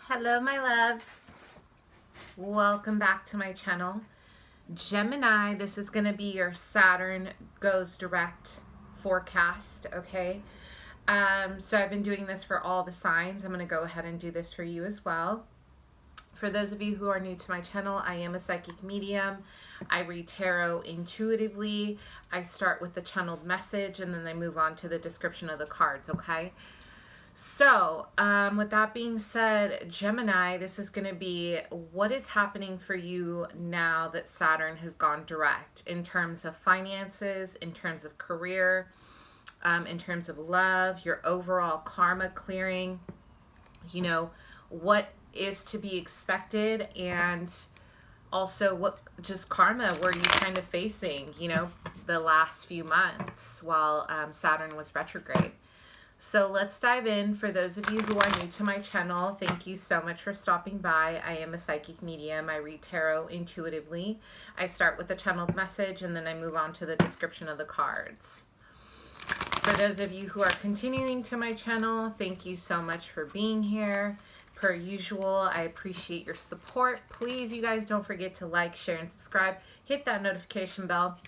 Hello my loves, welcome back to my channel. Gemini, this is going to be your Saturn goes direct forecast, okay? So I've been doing this for all the signs. I'm going to go ahead and do this for you as well. For those of you who are new to my channel, I am a psychic medium. I read tarot intuitively. I start with the channeled message and then I move on to the description of the cards, okay? So, with that being said, Gemini, this is going to be what is happening for you now that Saturn has gone direct in terms of finances, in terms of career, in terms of love, your overall karma clearing, you know, what is to be expected, and also what just karma were you kind of facing, you know, the last few months while Saturn was retrograde. So let's dive in. For those of you who are new to my channel, thank you so much for stopping by. I am a psychic medium. I read tarot intuitively. I start with the channeled message and then I move on to the description of the cards. For those of you who are continuing to my channel, thank you so much for being here. Per usual, I appreciate your support. Please, you guys, don't forget to like, share, and subscribe. Hit that notification bell.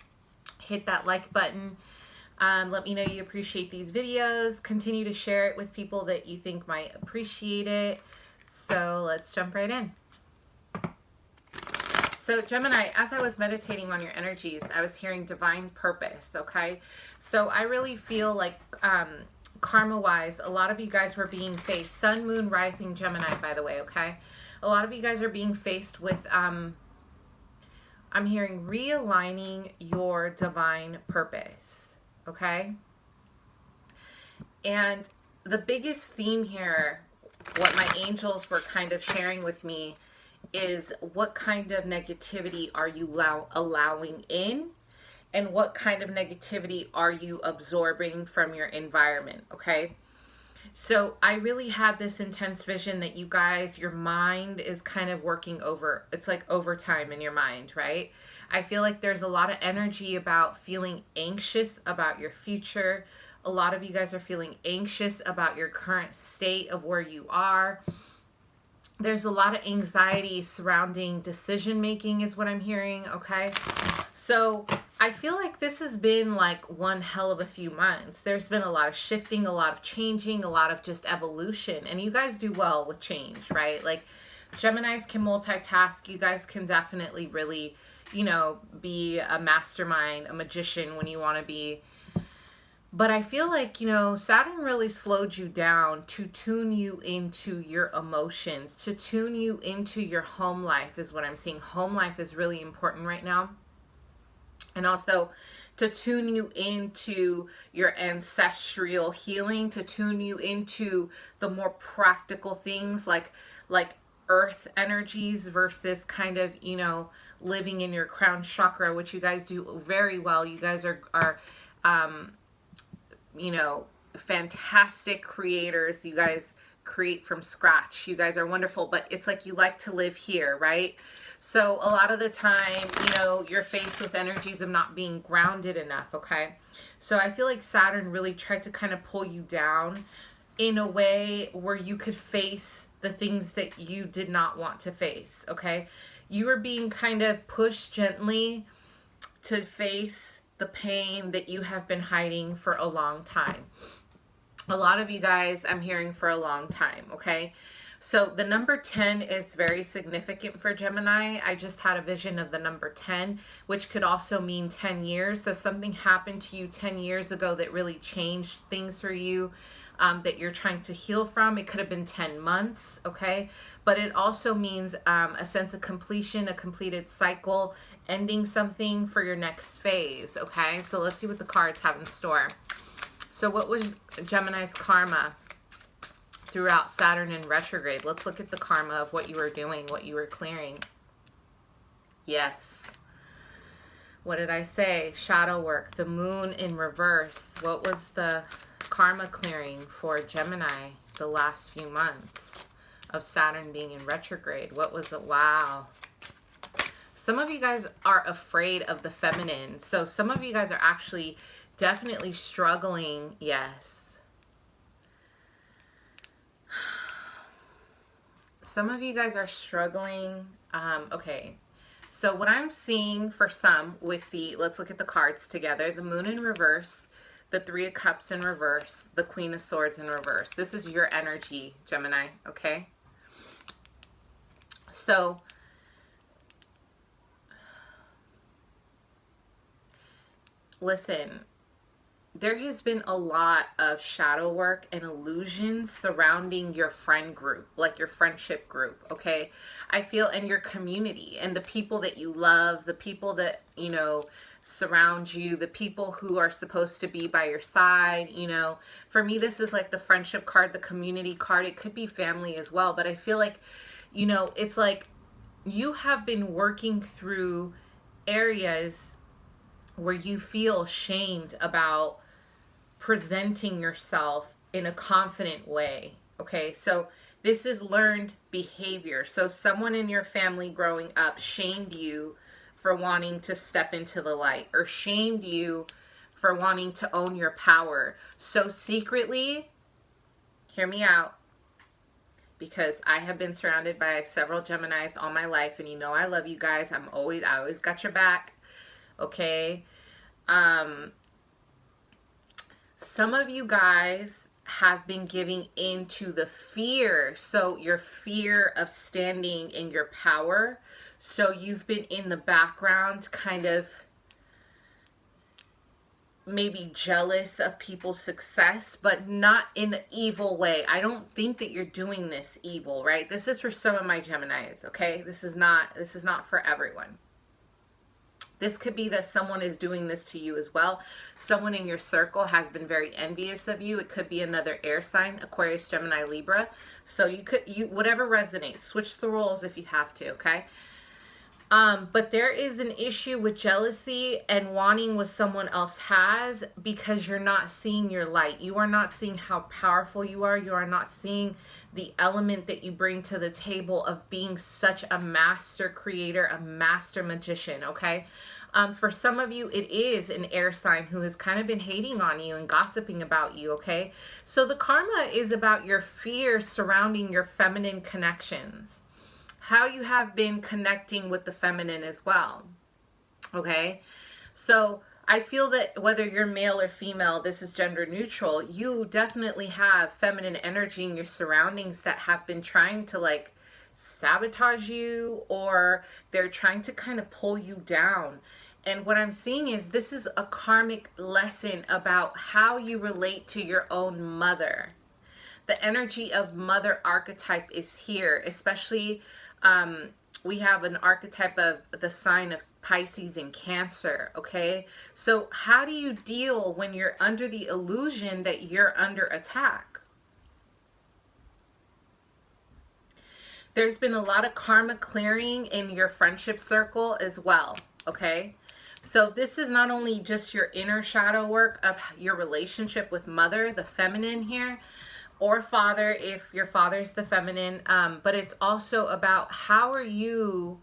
Hit that like button. Let me know you appreciate these videos. Continue to share it with people that you think might appreciate it. So let's jump right in. So Gemini, as I was meditating on your energies, I was hearing divine purpose, okay? So I really feel like karma-wise, a lot of you guys were being faced, Sun, Moon, Rising, Gemini, by the way, okay? A lot of you guys are being faced with, I'm hearing realigning your divine purpose. Okay, and the biggest theme here, what my angels were kind of sharing with me, is what kind of negativity are you allowing in, and what kind of negativity are you absorbing from your environment, okay? So I really had this intense vision that you guys, your mind is kind of working over, it's like overtime in your mind, right? I feel like there's a lot of energy about feeling anxious about your future. A lot of you guys are feeling anxious about your current state of where you are. There's a lot of anxiety surrounding decision making is what I'm hearing, okay? So I feel like this has been like one hell of a few months. There's been a lot of shifting, a lot of changing, a lot of just evolution. And you guys do well with change, right? Like Geminis can multitask. You guys can definitely really, you know, be a mastermind, a magician when you want to be. But I feel like, you know, Saturn really slowed you down to tune you into your emotions, to tune you into your home life is what I'm seeing. Home life is really important right now. And also to tune you into your ancestral healing, to tune you into the more practical things like earth energies versus kind of, you know, living in your crown chakra, which you guys do very well. You guys are you know, fantastic creators. You guys create from scratch. You guys are wonderful, but it's like you like to live here, right? So a lot of the time, you know, you're faced with energies of not being grounded enough, okay? So I feel like Saturn really tried to kind of pull you down in a way where you could face the things that you did not want to face, okay? You were being kind of pushed gently to face the pain that you have been hiding for a long time. A lot of you guys, I'm hearing for a long time, okay? So the number 10 is very significant for Gemini. I just had a vision of the number 10, which could also mean 10 years. So something happened to you 10 years ago that really changed things for you, that you're trying to heal from. It could have been 10 months, okay? But it also means a sense of completion, a completed cycle, ending something for your next phase, okay? So let's see what the cards have in store. So what was Gemini's karma throughout Saturn in retrograde? Let's look at the karma of what you were doing, what you were clearing. Yes. What did I say? Shadow work, the moon in reverse. What was the karma clearing for Gemini the last few months of Saturn being in retrograde? What was it? Wow. Some of you guys are afraid of the feminine. So some of you guys are actually definitely struggling. Yes. some of you guys are struggling. Okay. So what I'm seeing for some with the, let's look at the cards together. The Moon in reverse, the Three of Cups in reverse, the Queen of Swords in reverse. This is your energy, Gemini, okay? So, listen, there has been a lot of shadow work and illusions surrounding your friend group, like your friendship group, okay? I feel, and your community, and the people that you love, the people that, you know, surround you, the people who are supposed to be by your side, you know. For me, this is like the friendship card, the community card. It could be family as well, but I feel like, you know, it's like you have been working through areas where you feel shamed about presenting yourself in a confident way, okay? So this is learned behavior. So someone in your family growing up shamed you for wanting to step into the light, or shamed you for wanting to own your power. So secretly, hear me out, because I have been surrounded by several Geminis all my life, and you know I love you guys. I always got your back, okay? Some of you guys have been giving into the fear. So your fear of standing in your power. So you've been in the background kind of maybe jealous of people's success, but not in an evil way. I don't think that you're doing this evil, right? This is for some of my Geminis, okay? This is not for everyone. This could be that someone is doing this to you as well. Someone in your circle has been very envious of you. It could be another air sign, Aquarius, Gemini, Libra. So whatever resonates, switch the roles if you have to, okay? But there is an issue with jealousy and wanting what someone else has, because you're not seeing your light. You are not seeing how powerful you are. You are not seeing the element that you bring to the table of being such a master creator, a master magician, okay? For some of you, it is an air sign who has kind of been hating on you and gossiping about you, okay? So the karma is about your fear surrounding your feminine connections. How you have been connecting with the feminine as well, okay? So I feel that whether you're male or female, this is gender neutral, you definitely have feminine energy in your surroundings that have been trying to like sabotage you, or they're trying to kind of pull you down. And what I'm seeing is this is a karmic lesson about how you relate to your own mother. The energy of mother archetype is here, especially we have an archetype of the sign of Pisces and Cancer, okay? So how do you deal when you're under the illusion that you're under attack? There's been a lot of karma clearing in your friendship circle as well, okay? So this is not only just your inner shadow work of your relationship with mother, the feminine here, or father if your father's the feminine, but it's also about how are you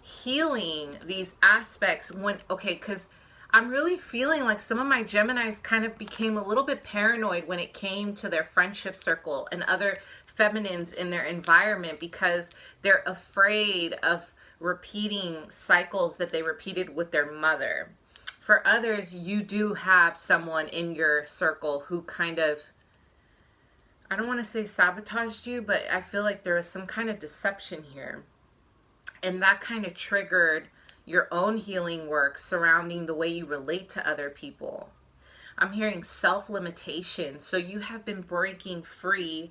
healing these aspects when, okay, because I'm really feeling like some of my Geminis kind of became a little bit paranoid when it came to their friendship circle and other feminines in their environment, because they're afraid of repeating cycles that they repeated with their mother. For others, you do have someone in your circle who kind of, I don't want to say sabotaged you, but I feel like there was some kind of deception here. And that kind of triggered your own healing work surrounding the way you relate to other people. I'm hearing self-limitation. So you have been breaking free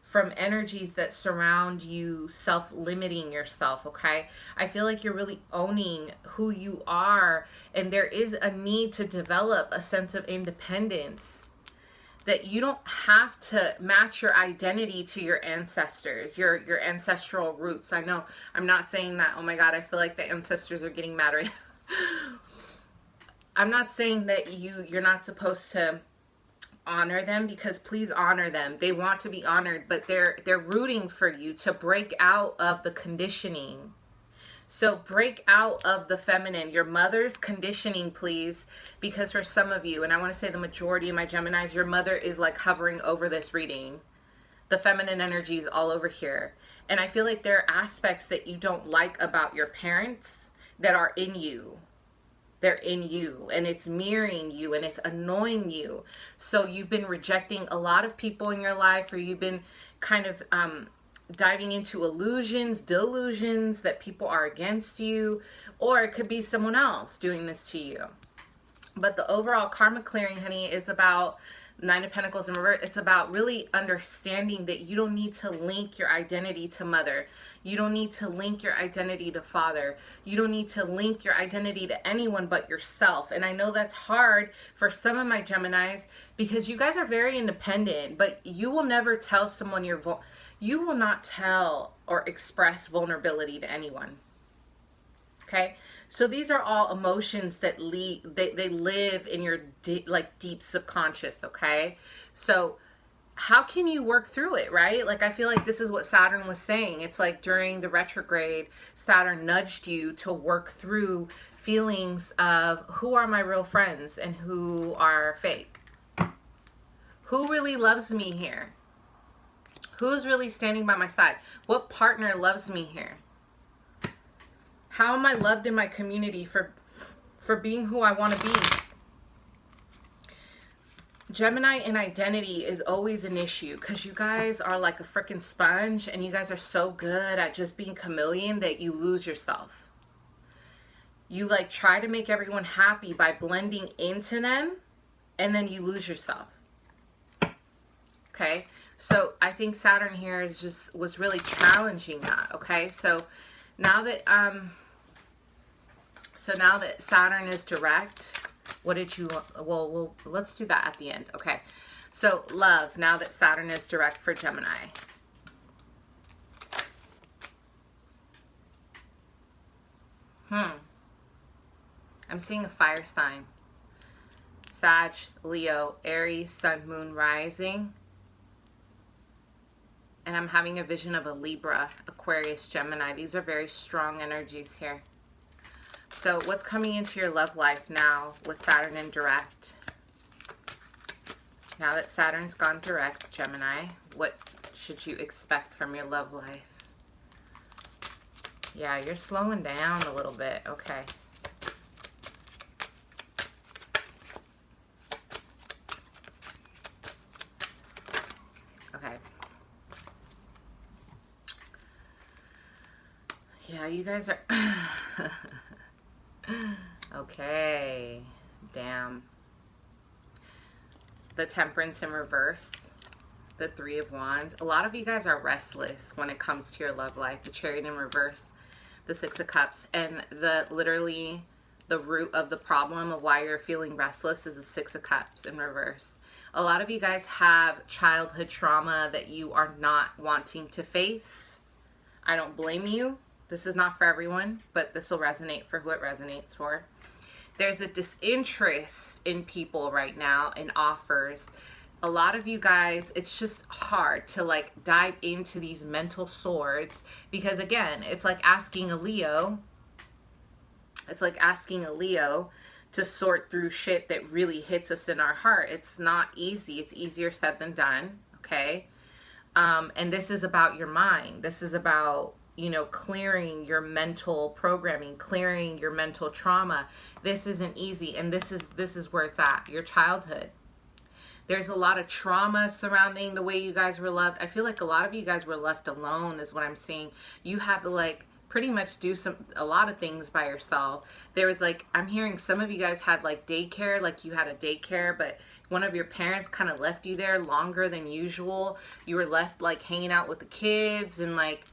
from energies that surround you, self-limiting yourself, okay? I feel like you're really owning who you are, and there is a need to develop a sense of independence, that you don't have to match your identity to your ancestors, your ancestral roots. I know I'm not saying that, oh my God, I feel like the ancestors are getting mad right now. I'm not saying that you're not supposed to honor them, because please honor them. They want to be honored, but they're rooting for you to break out of the conditioning. So break out of the feminine, your mother's conditioning, please, because for some of you, and I want to say the majority of my Geminis, your mother is like hovering over this reading. The feminine energy is all over here. And I feel like there are aspects that you don't like about your parents that are in you. They're in you, and it's mirroring you, and it's annoying you. So you've been rejecting a lot of people in your life, or you've been kind of diving into illusions, delusions that people are against you, or it could be someone else doing this to you. But the overall karma clearing, honey, is about Nine of Pentacles in reverse. It's about really understanding that you don't need to link your identity to mother. You don't need to link your identity to father. You don't need to link your identity to anyone but yourself. And I know that's hard for some of my Geminis because you guys are very independent, but you will never tell someone you will not tell or express vulnerability to anyone. Okay? So these are all emotions that they live in your deep subconscious, okay? So how can you work through it, right? Like, I feel like this is what Saturn was saying. It's like during the retrograde, Saturn nudged you to work through feelings of who are my real friends and who are fake. Who really loves me here? Who's really standing by my side? What partner loves me here? How am I loved in my community for being who I want to be? Gemini in identity is always an issue because you guys are like a freaking sponge, and you guys are so good at just being chameleon that you lose yourself. You like try to make everyone happy by blending into them, and then you lose yourself. Okay? So I think Saturn here was really challenging that, okay? So now that Saturn is direct, what did you, well, let's do that at the end. Okay. So love, now that Saturn is direct for Gemini. I'm seeing a fire sign. Sag, Leo, Aries, Sun, Moon, Rising. And I'm having a vision of a Libra, Aquarius, Gemini. These are very strong energies here. So what's coming into your love life now with Saturn in direct? Now that Saturn's gone direct, Gemini, what should you expect from your love life? Yeah, you're slowing down a little bit. Okay. Okay. Yeah, you guys are... Okay. Damn. The Temperance in reverse. The Three of Wands. A lot of you guys are restless when it comes to your love life. The Chariot in reverse. The Six of Cups. And literally the root of the problem of why you're feeling restless is the Six of Cups in reverse. A lot of you guys have childhood trauma that you are not wanting to face. I don't blame you. This is not for everyone, but this will resonate for who it resonates for. There's a disinterest in people right now in offers. A lot of you guys, it's just hard to like dive into these mental swords because again, it's like asking a Leo. It's like asking a Leo to sort through shit that really hits us in our heart. It's not easy. It's easier said than done. Okay. And this is about your mind. This is about, you know, clearing your mental programming, clearing your mental trauma. This isn't easy. And this is where it's at, your childhood. There's a lot of trauma surrounding the way you guys were loved. I feel like a lot of you guys were left alone is what I'm seeing. You had to like pretty much do a lot of things by yourself. There was like, I'm hearing some of you guys had like daycare, like you had a daycare, but one of your parents kind of left you there longer than usual. You were left like hanging out with the kids, and like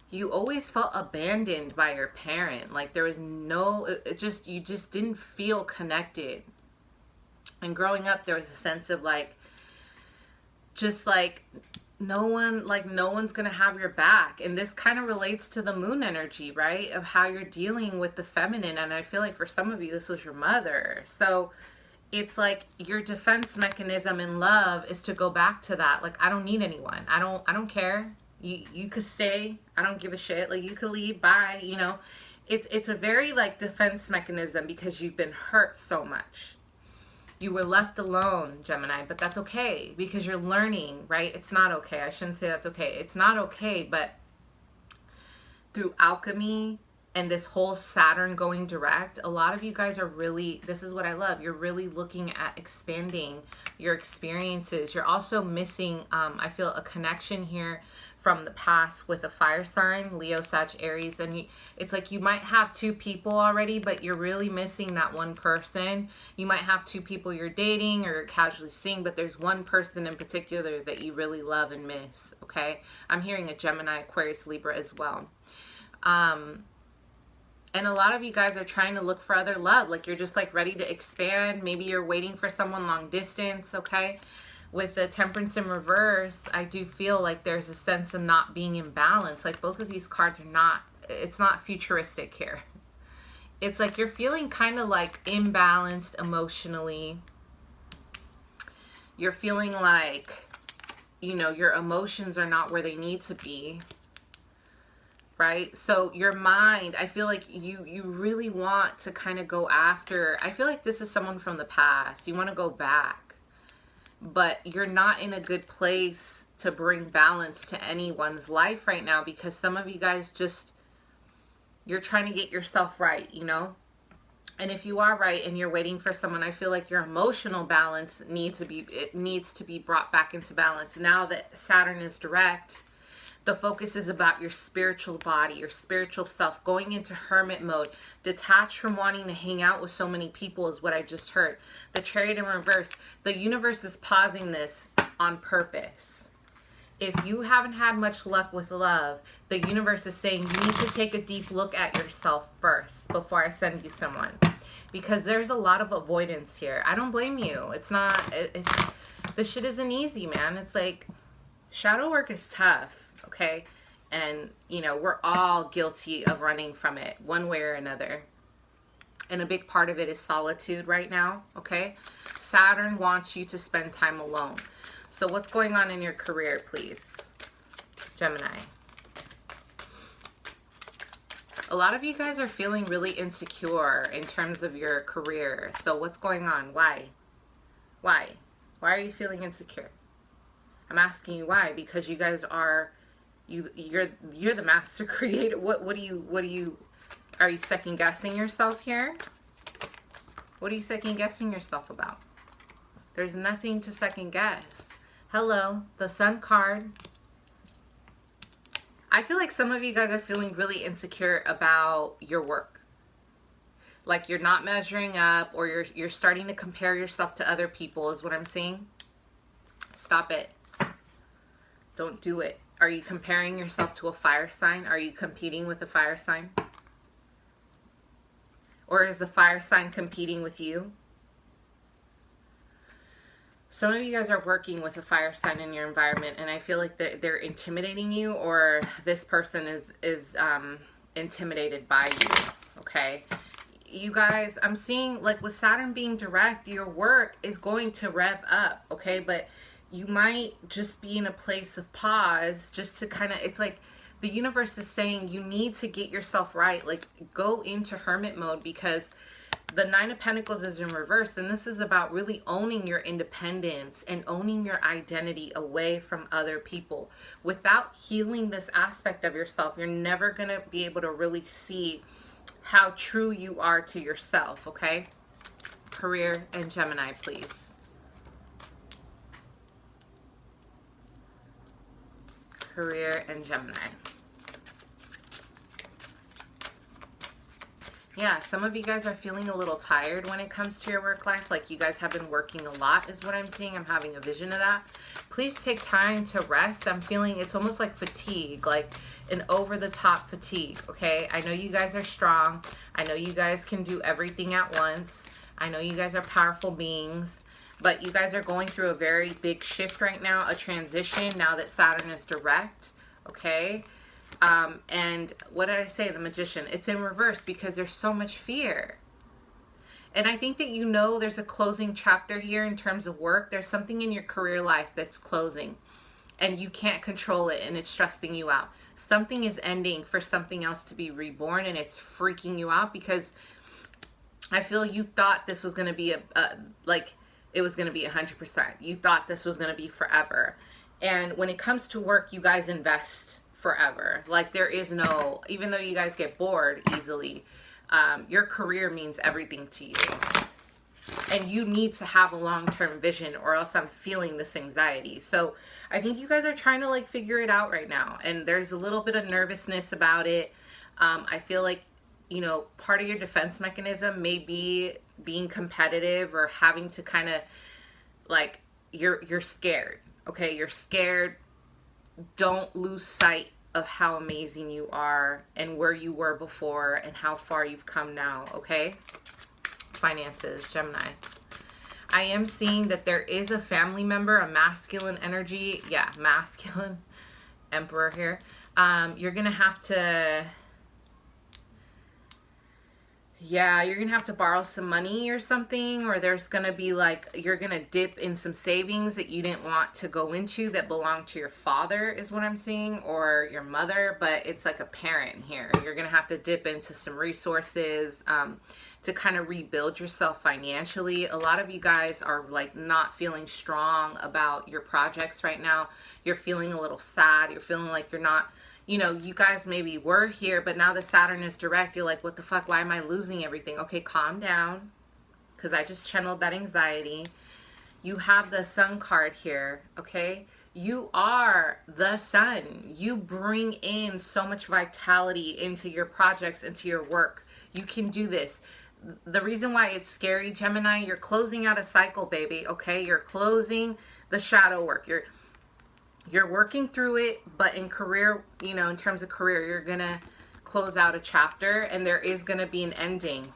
you always felt abandoned by your parent. Like there was no, you just didn't feel connected. And growing up, there was a sense of like, just like, no one's gonna have your back. And this kind of relates to the moon energy, right? Of how you're dealing with the feminine. And I feel like for some of you, this was your mother. So it's like your defense mechanism in love is to go back to that. Like, I don't need anyone. I don't care. You could stay. I don't give a shit. Like, you could leave. Bye. You know, it's a very like defense mechanism because you've been hurt so much. You were left alone, Gemini, but that's okay because you're learning, right? It's not okay. I shouldn't say that's okay. It's not okay, but through alchemy and this whole Saturn going direct, a lot of you guys are really, this is what I love, you're really looking at expanding your experiences. You're also missing, I feel a connection here from the past with a fire sign, Leo, Sag, Aries, and it's like you might have two people already, but you're really missing that one person. You might have two people you're dating or you're casually seeing, but there's one person in particular that you really love and miss, okay? I'm hearing a Gemini, Aquarius, Libra as well. And a lot of you guys are trying to look for other love. Like you're just like ready to expand. Maybe you're waiting for someone long distance, okay? With the Temperance in reverse, I do feel like there's a sense of not being in balance. Like both of these cards are not, it's not futuristic here. It's like you're feeling kind of like imbalanced emotionally. You're feeling like, you know, your emotions are not where they need to be. Right? So your mind, I feel like you really want to kind of go after, I feel like this is someone from the past. You want to go back. But you're not in a good place to bring balance to anyone's life right now because some of you guys just, you're trying to get yourself right, you know? And if you are right and you're waiting for someone, I feel like your emotional balance needs to be brought back into balance. Now that Saturn is direct, the focus is about your spiritual body, your spiritual self, going into hermit mode, detached from wanting to hang out with so many people is what I just heard. The Chariot in reverse. The universe is pausing this on purpose. If you haven't had much luck with love, the universe is saying you need to take a deep look at yourself first before I send you someone. Because there's a lot of avoidance here. I don't blame you. It's not, this shit isn't easy, man. It's like, shadow work is tough. Okay, and you know, we're all guilty of running from it one way or another, and a big part of it is solitude right now. Okay, Saturn wants you to spend time alone. So what's going on in your career, please, Gemini? A lot of you guys are feeling really insecure in terms of your career. So what's going on? Why are you feeling insecure? I'm asking you why, because you guys are you're the master creator. What do you are you second guessing yourself here? What are you second guessing yourself about? There's nothing to second guess. Hello, the Sun card. I feel like some of you guys are feeling really insecure about your work. Like you're not measuring up, or you're starting to compare yourself to other people is what I'm seeing. Stop it. Don't do it. Are you comparing yourself to a fire sign? Are you competing with a fire sign? Or is the fire sign competing with you? Some of you guys are working with a fire sign in your environment, and I feel like they're intimidating you, or this person is intimidated by you, okay? You guys, I'm seeing, like with Saturn being direct, your work is going to rev up, okay? But you might just be in a place of pause just to kind of, it's like the universe is saying you need to get yourself right. Like go into hermit mode, because the Nine of Pentacles is in reverse. And this is about really owning your independence and owning your identity away from other people. Without healing this aspect of yourself, you're never going to be able to really see how true you are to yourself, okay? Career and Gemini, please. Career and Gemini. Yeah, some of you guys are feeling a little tired when it comes to your work life. Like you guys have been working a lot is what I'm seeing. I'm having a vision of that. Please take time to rest. I'm feeling it's almost like fatigue, like an over-the-top fatigue, okay? I know you guys are strong. I know you guys can do everything at once. I know you guys are powerful beings. But you guys are going through a very big shift right now, a transition now that Saturn is direct, okay? And what did I say? The Magician. It's in reverse because there's so much fear. And I think that you know there's a closing chapter here in terms of work. There's something in your career life that's closing and you can't control it and it's stressing you out. Something is ending for something else to be reborn and it's freaking you out because I feel you thought this was going to be like it was going to be 100%. You thought this was going to be forever. And when it comes to work, you guys invest forever. Like, there is no, even though you guys get bored easily, your career means everything to you. And you need to have a long-term vision, or else I'm feeling this anxiety. So I think you guys are trying to like figure it out right now. And there's a little bit of nervousness about it. I feel like, you know, part of your defense mechanism may be being competitive, or having to kind of like, you're scared. Okay, you're scared. Don't lose sight of how amazing you are, and where you were before, and how far you've come now. Okay. Finances, Gemini. I am seeing that there is a family member, a masculine energy. Yeah, masculine emperor here. You're going to have to, you're going to have to borrow some money or something, or there's going to be like, you're going to dip in some savings that you didn't want to go into that belong to your father, is what I'm seeing, or your mother, but it's like a parent here. You're going to have to dip into some resources to kind of rebuild yourself financially. A lot of you guys are like not feeling strong about your projects right now. You're feeling a little sad. You're feeling like you're not, you know, you guys maybe were here, but now the Saturn is direct. You're like, what the fuck? Why am I losing everything? Okay, calm down, because I just channeled that anxiety. You have the Sun card here, okay? You are the sun. You bring in so much vitality into your projects, into your work. You can do this. The reason why it's scary, Gemini, you're closing out a cycle, baby, okay? You're closing the shadow work. You're working through it, but in career, you know, in terms of career, you're going to close out a chapter, and there is going to be an ending.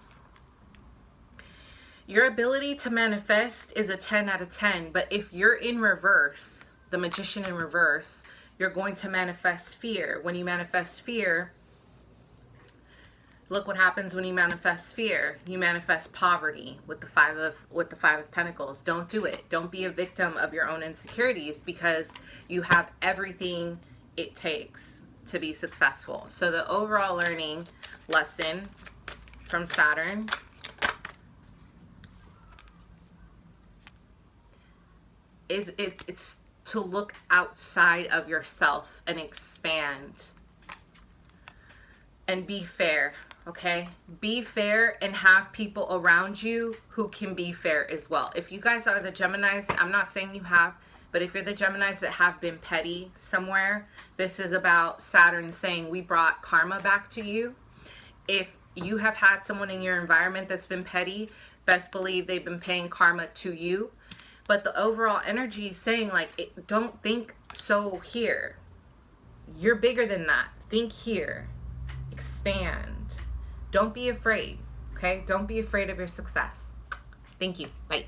Your ability to manifest is a 10 out of 10, but if you're in reverse, the Magician in reverse, you're going to manifest fear. When you manifest fear, look what happens when you manifest fear. You manifest poverty with the Five of Pentacles. Don't do it. Don't be a victim of your own insecurities, because you have everything it takes to be successful. So the overall learning lesson from Saturn is it's to look outside of yourself and expand and be fair. Okay, be fair, and have people around you who can be fair as well. If you guys are the Geminis, I'm not saying you have, but if you're the Geminis that have been petty somewhere, this is about Saturn saying we brought karma back to you. If you have had someone in your environment that's been petty, best believe they've been paying karma to you. But the overall energy is saying, like, don't think so here. You're bigger than that. Think here. Expand. Don't be afraid, okay? Don't be afraid of your success. Thank you. Bye.